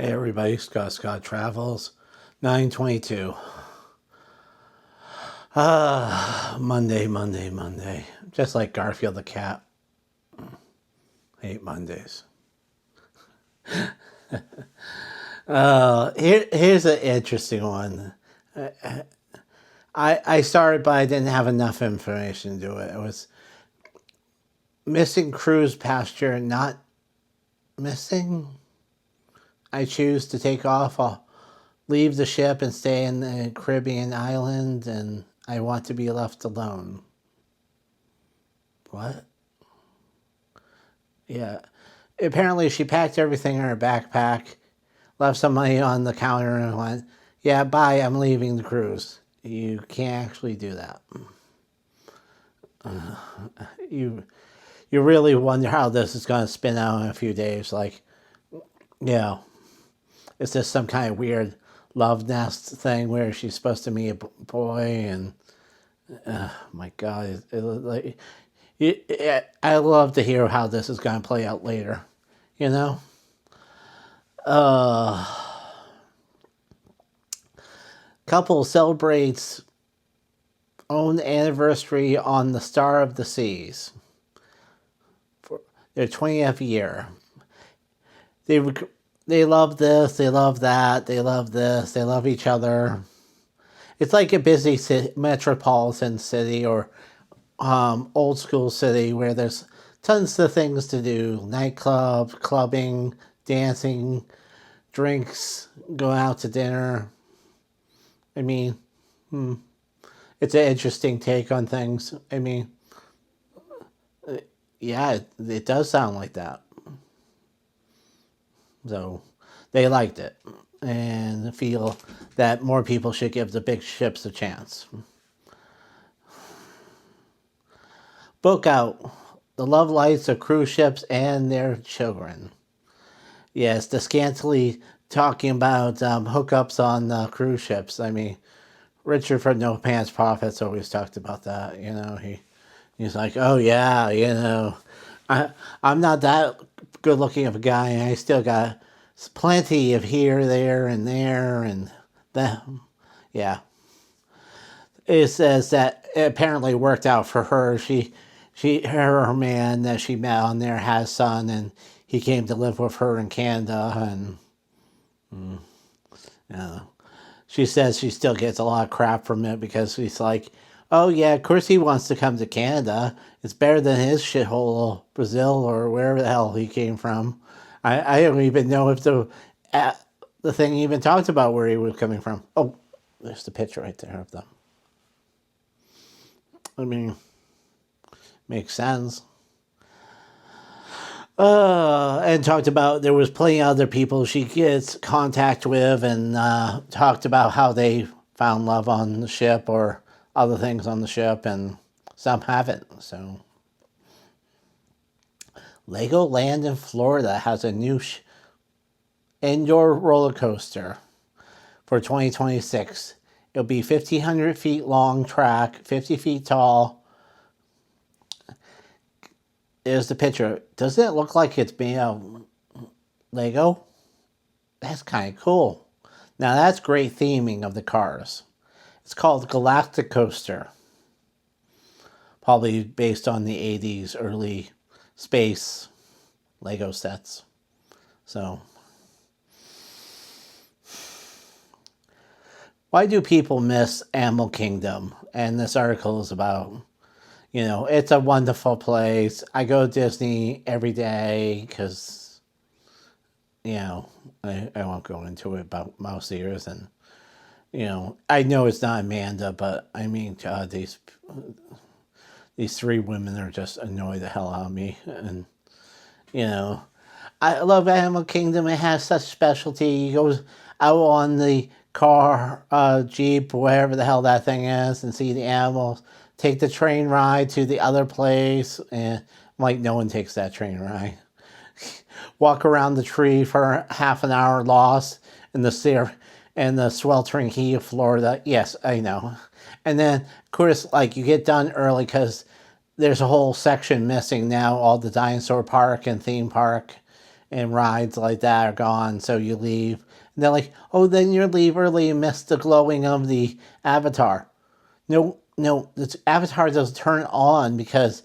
Hey everybody, Scott Travels, 9/22. Monday. Just like Garfield the cat. Hate Mondays. Here's an interesting one. I started, but I didn't have enough information to do it. It was missing cruise passenger, not missing. I choose to take off. I'll leave the ship and stay in the Caribbean island, and I want to be left alone. What? Yeah. Apparently, she packed everything in her backpack, left some money on the counter, and went, "Yeah, bye, I'm leaving the cruise." You can't actually do that. You you really wonder how this is going to spin out in a few days. Like, you know, is this some kind of weird love nest thing where she's supposed to meet a boy and my God, like, I love to hear how this is going to play out later. You know, couple celebrates own anniversary on the Star of the Seas for their 20th year. They they love this, they love that, they love this, they love each other. It's like a busy city, metropolitan city or old school city where there's tons of things to do: nightclub, clubbing, dancing, drinks, go out to dinner. I mean, it's an interesting take on things. I mean, yeah, it does sound like that. So they liked it and feel that more people should give the big ships a chance. Book out the love lives of cruise ships and their children. Yes, the scantily talking about hookups on cruise ships. I mean, Richard from No Pants Profits always talked about that. He's like, oh yeah, I I'm not that good looking of a guy, and I still got plenty of here, there, and that. Yeah, it says that it apparently worked out for her. Her man that she met on there has a son, and he came to live with her in Canada, and yeah. She says she still gets a lot of crap from it because she's like, oh yeah, of course he wants to come to Canada. It's better than his shithole Brazil or wherever the hell he came from. I don't even know if the thing even talked about where he was coming from. Oh, there's the picture right there of them. I mean, makes sense. And talked about there was plenty of other people she gets contact with, and talked about how they found love on the ship or other things on the ship, and some haven't. So Legoland in Florida has a new indoor roller coaster for 2026. It'll be 1,500 feet long track, 50 feet tall. There's the picture. Doesn't it look like it's made of Lego? That's kind of cool. Now that's great theming of the cars. It's called Galactic Coaster. Probably based on the 80s early space Lego sets. So, why do people miss Animal Kingdom? And this article is about, it's a wonderful place. I go to Disney every day because, I won't go into it about mouse ears. And, I know it's not Amanda, but I mean, God, these three women are just annoy the hell out of me. And, I love Animal Kingdom. It has such specialty. You go out on the car, Jeep, whatever the hell that thing is, and see the animals. Take the train ride to the other place, and like no one takes that train ride. Walk around the tree for half an hour lost in the sweltering heat of Florida. Yes, I know. And then, of course, like you get done early because there's a whole section missing now, all the dinosaur park and theme park. and rides like that are gone, so you leave. And they're like, oh, then you leave early and miss the glowing of the avatar. No, no, the avatar doesn't turn on because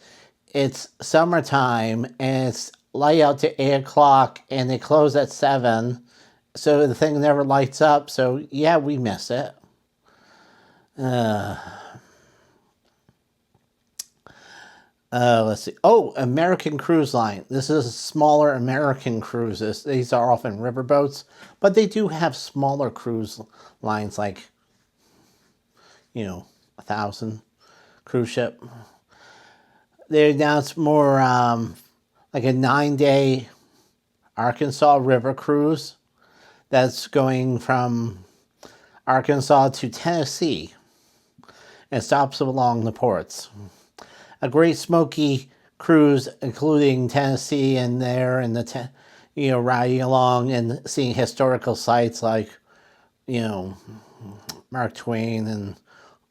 it's summertime and it's light out to 8 o'clock and they close at 7. So the thing never lights up. So yeah, we miss it. Let's see. Oh, American Cruise Line. This is smaller American cruises. These are often riverboats, but they do have smaller cruise lines like, 1,000 cruise ship. They announced more like a 9-day Arkansas River cruise that's going from Arkansas to Tennessee and stops along the ports. A Great Smoky cruise, including Tennessee and there, and riding along and seeing historical sites like, Mark Twain and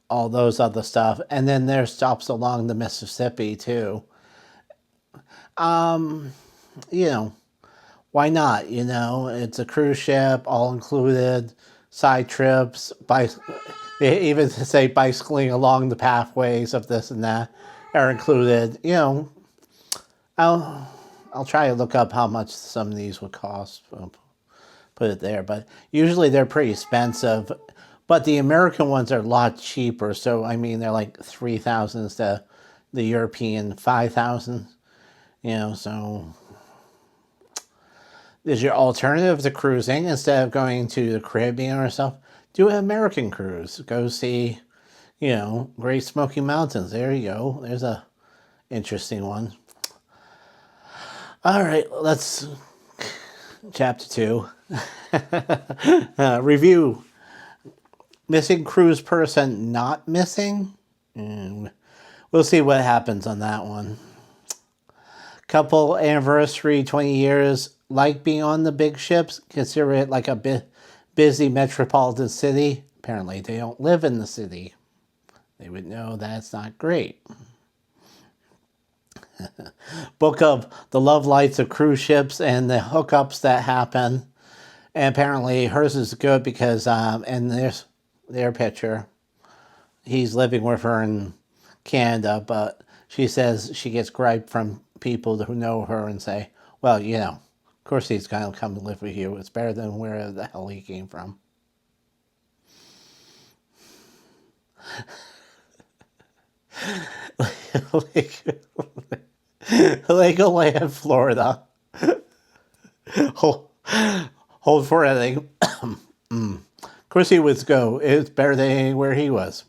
all those other stuff. And then there's stops along the Mississippi too. Why not? It's a cruise ship, all included, side trips, they even say bicycling along the pathways of this and that are included. I'll try to look up how much some of these would cost. Put it there, but usually they're pretty expensive. But the American ones are a lot cheaper. So I mean, they're like 3,000 instead of the European 5,000. So there's your alternative to cruising. Instead of going to the Caribbean or stuff, do an American cruise. Go see, Great Smoky Mountains. There you go. There's a interesting one. All right, let's chapter 2. Review. Missing cruise person not missing. And we'll see what happens on that one. Couple anniversary 20 years. Like being on the big ships. Consider it like a busy metropolitan city. Apparently they don't live in the city. They would know that's not great. Book of the love lights of cruise ships and the hookups that happen. And apparently hers is good because, and there's their picture. He's living with her in Canada, but she says she gets gripe from people who know her and say, well, of course he's going to come to live with you. It's better than where the hell he came from. Legoland, Florida. Hold for anything. Of course he would go. It's better than anywhere he was.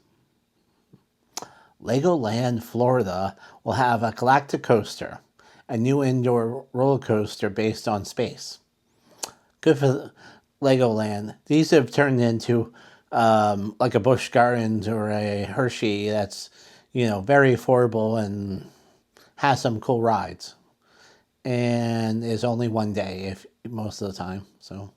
Legoland, Florida will have a Galactic Coaster, a new indoor roller coaster based on space. Good for Legoland. These have turned into like a Busch Gardens or a Hershey that's, very affordable and has some cool rides. And is only one day if most of the time. So,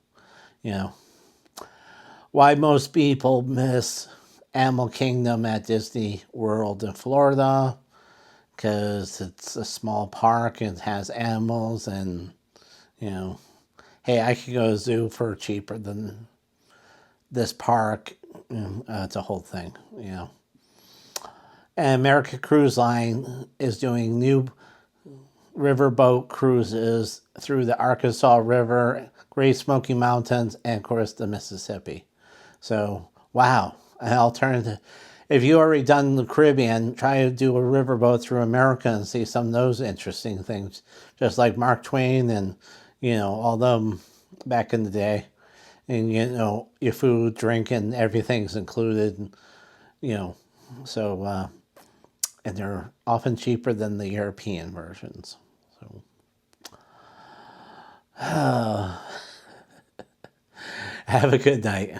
why most people miss Animal Kingdom at Disney World in Florida, because it's a small park and it has animals and, hey, I could go to a zoo for cheaper than this park. It's a whole thing, And American Cruise Line is doing new riverboat cruises through the Arkansas River, Great Smoky Mountains, and of course the Mississippi. So, wow, an alternative. If you already done the Caribbean, try to do a riverboat through America and see some of those interesting things. Just like Mark Twain and, all them back in the day. And, your food, drink, and everything's included, so, and they're often cheaper than the European versions. So, have a good night.